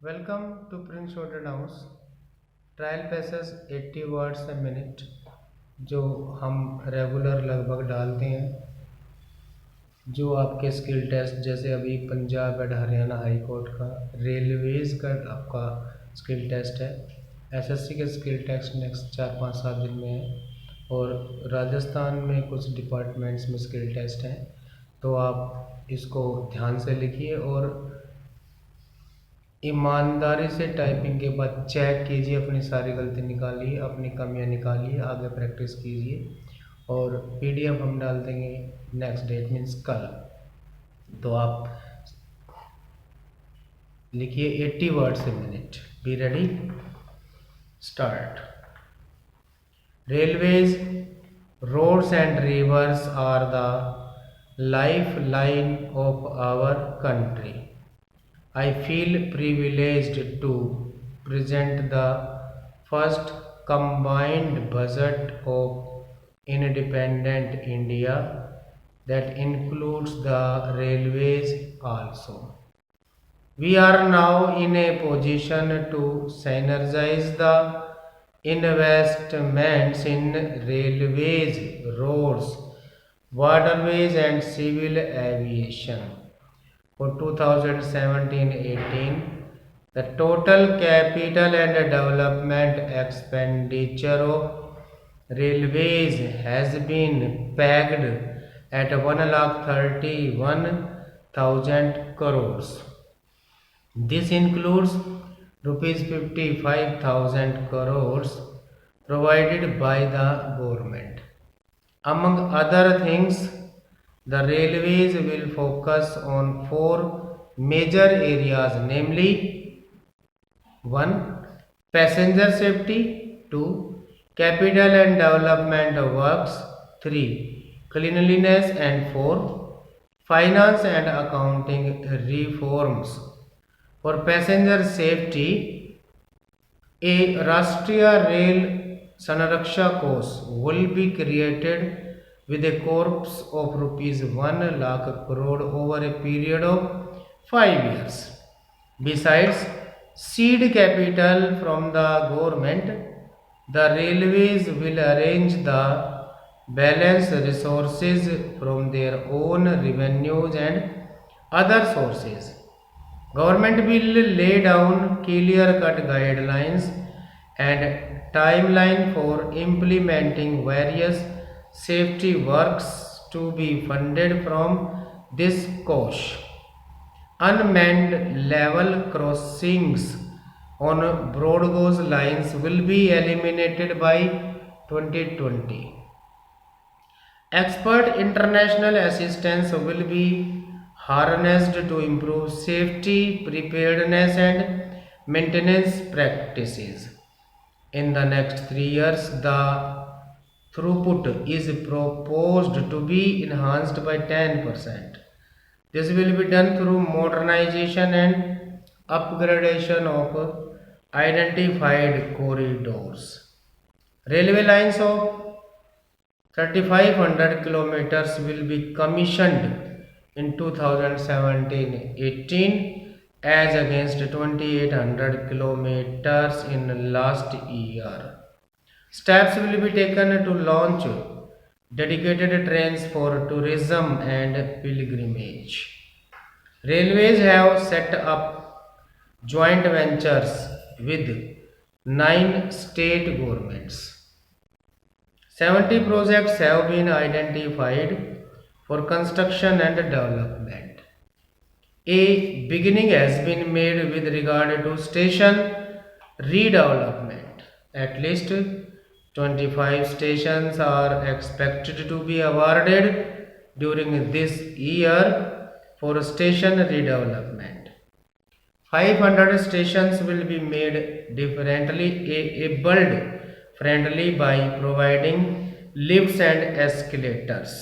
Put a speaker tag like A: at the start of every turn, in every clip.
A: Welcome to prince shorthand house. Trial passages 80 words a minute जो हम regular लगभग डालते हैं। जो आपके स्किल टेस्ट जैसे अभी Punjab and Haryana high court का, रेलवेज़ का आपका स्किल टेस्ट है। एसएससी के स्किल टेस्ट नेक्स्ट 4-5-7 दिन में है और राजस्थान में कुछ डिपार्टमेंट्स में स्किल टेस्ट हैं। तो आप इसको ध्यान से लिखिए और ईमानदारी से टाइपिंग के बाद चेक कीजिए, अपनी सारी गलती निकालिए, अपनी कमियां निकालिए, आगे प्रैक्टिस कीजिए और पीडीएफ हम डाल देंगे नेक्स्ट डेट मीन्स कल। तो आप लिखिए 80 words a minute. Be ready, start. Railways, roads and rivers are the life line of our country. I feel privileged to present the first combined budget of independent India that includes the railways also. We are now in a position to synergize the investments in railways, roads, waterways and civil aviation. For 2017-18, the total capital and development expenditure of railways has been pegged at 1,31,000 crores. This includes rupees 55,000 crores provided by the government. Among other things, the railways will focus on four major areas, namely 1. Passenger safety, 2. Capital and development works, 3. Cleanliness and 4. Finance and accounting reforms. For passenger safety, a Rashtriya Rail Sanraksha Kosh will be created with a corpus of rupees 1 lakh crore over a period of 5 years. Besides seed capital from the government, the railways will arrange the balance resources from their own revenues and other sources. Government will lay down clear-cut guidelines and timeline for implementing various safety works to be funded from this course. Unmanned level crossings on broad gauge lines will be eliminated by 2020. Expert international assistance will be harnessed to improve safety, preparedness and maintenance practices. In the next 3 years, the throughput is proposed to be enhanced by 10%. This will be done through modernization and upgradation of identified corridors. Railway lines of 3,500 kilometers will be commissioned in 2017-18 as against 2,800 kilometers in last year. Steps will be taken to launch dedicated trains for tourism and pilgrimage. Railways have set up joint ventures with 9 state governments. 70 projects have been identified for construction and development. A beginning has been made with regard to station redevelopment. At least 25 stations are expected to be awarded during this year for station redevelopment. 500 stations will be made differently abled friendly by providing lifts and escalators.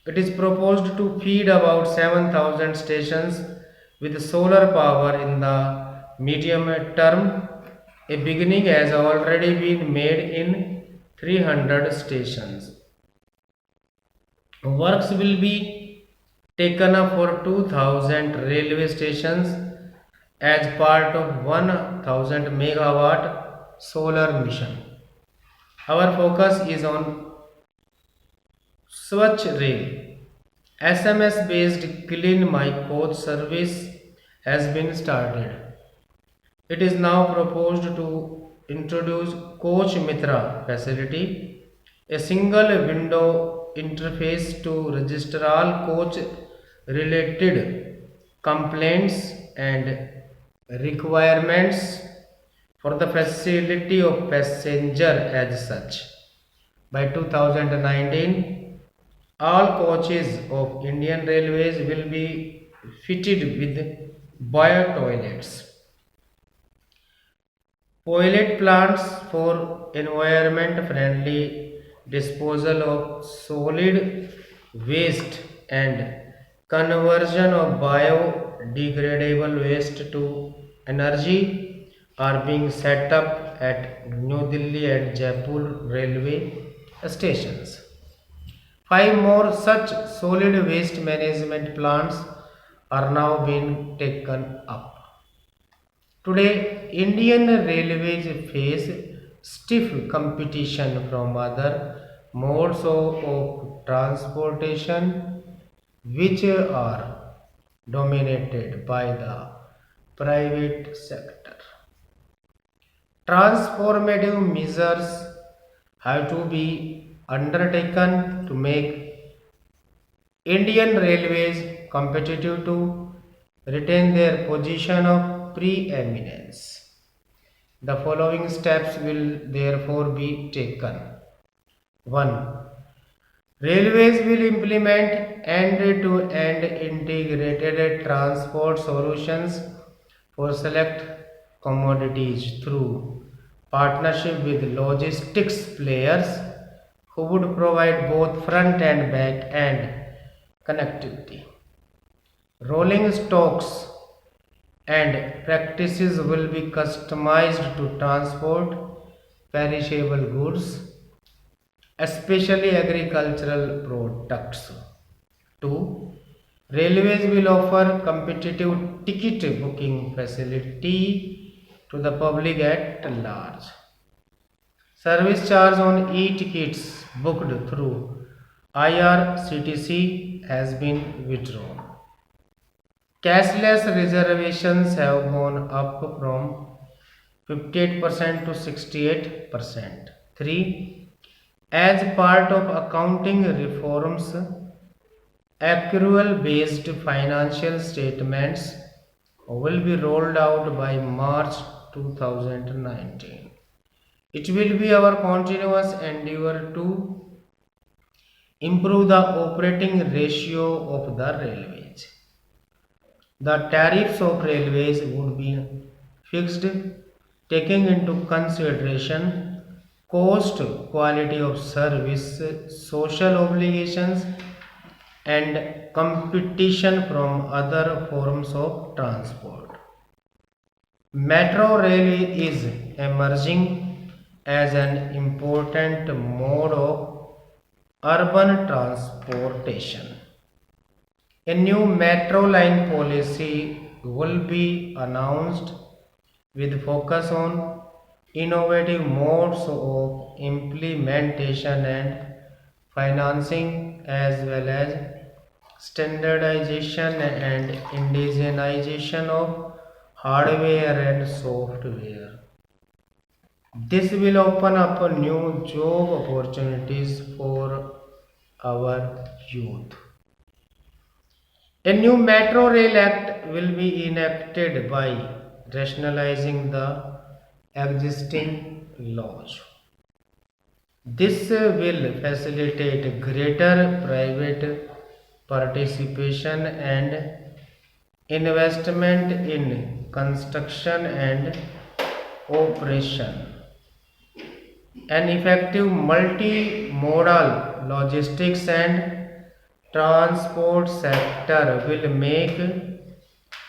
A: It is proposed to feed about 7,000 stations with solar power in the medium term. A beginning has already been made in 300 stations. Works will be taken up for 2,000 railway stations as part of 1000 megawatt solar mission. Our focus is on Swachh Rail. SMS based Clean My Coach service has been started. It is now proposed to introduce Coach Mitra facility, a single window interface to register all coach related complaints and requirements for the facility of passenger as such. By 2019, all coaches of Indian Railways will be fitted with bio toilets. Pilot plants for environment-friendly disposal of solid waste and conversion of biodegradable waste to energy are being set up at New Delhi and Jaipur railway stations. Five more such solid waste management plants are now being taken up. Today, Indian Railways face stiff competition from other modes of transportation which are dominated by the private sector. Transformative measures have to be undertaken to make Indian Railways competitive to retain their position of preeminence. The following steps will therefore be taken. 1. Railways will implement end-to-end integrated transport solutions for select commodities through partnership with logistics players who would provide both front and back end connectivity. Rolling stocks and practices will be customized to transport perishable goods, especially agricultural products. 2. Railways will offer competitive ticket booking facility to the public at large. Service charge on e-tickets booked through IRCTC has been withdrawn. Cashless reservations have gone up from 58% to 68%. 3. As part of accounting reforms, accrual based financial statements will be rolled out by March 2019. It will be our continuous endeavor to improve the operating ratio of the railways. The tariffs of railways would be fixed taking into consideration cost, quality of service, social obligations, and competition from other forms of transport. Metro rail is emerging as an important mode of urban transportation. A new metro line policy will be announced with focus on innovative modes of implementation and financing as well as standardization and indigenization of hardware and software. This will open up new job opportunities for our youth. A new Metro Rail Act will be enacted by rationalizing the existing laws. This will facilitate greater private participation and investment in construction and operation. An effective multimodal logistics and transport sector will make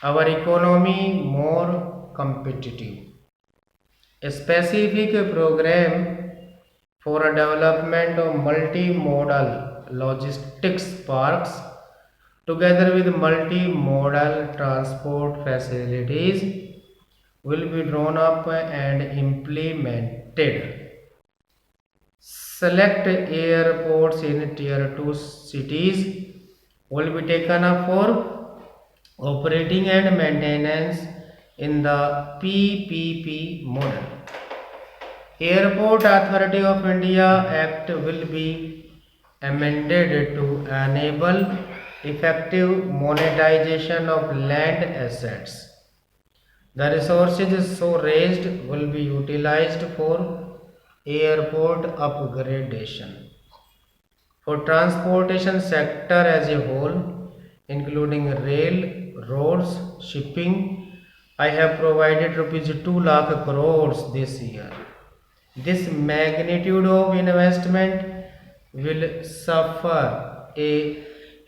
A: our economy more competitive. A specific program for a development of multimodal logistics parks together with multimodal transport facilities, will be drawn up and implemented. Select airports in tier 2 cities will be taken up for operating and maintenance in the PPP model. Airport Authority of India Act will be amended to enable effective monetization of land assets. The resources so raised will be utilized for airport upgradation. For transportation sector as a whole, including rail, roads, shipping, I have provided rupees 2 lakh crores this year. This magnitude of investment will suffer a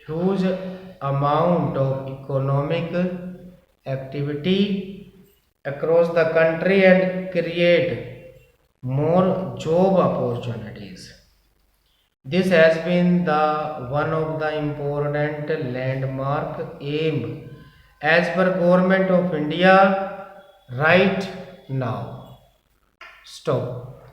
A: huge amount of economic activity across the country and create more job opportunities. This has been the one of the important landmark aim as per Government of India right now. Stop.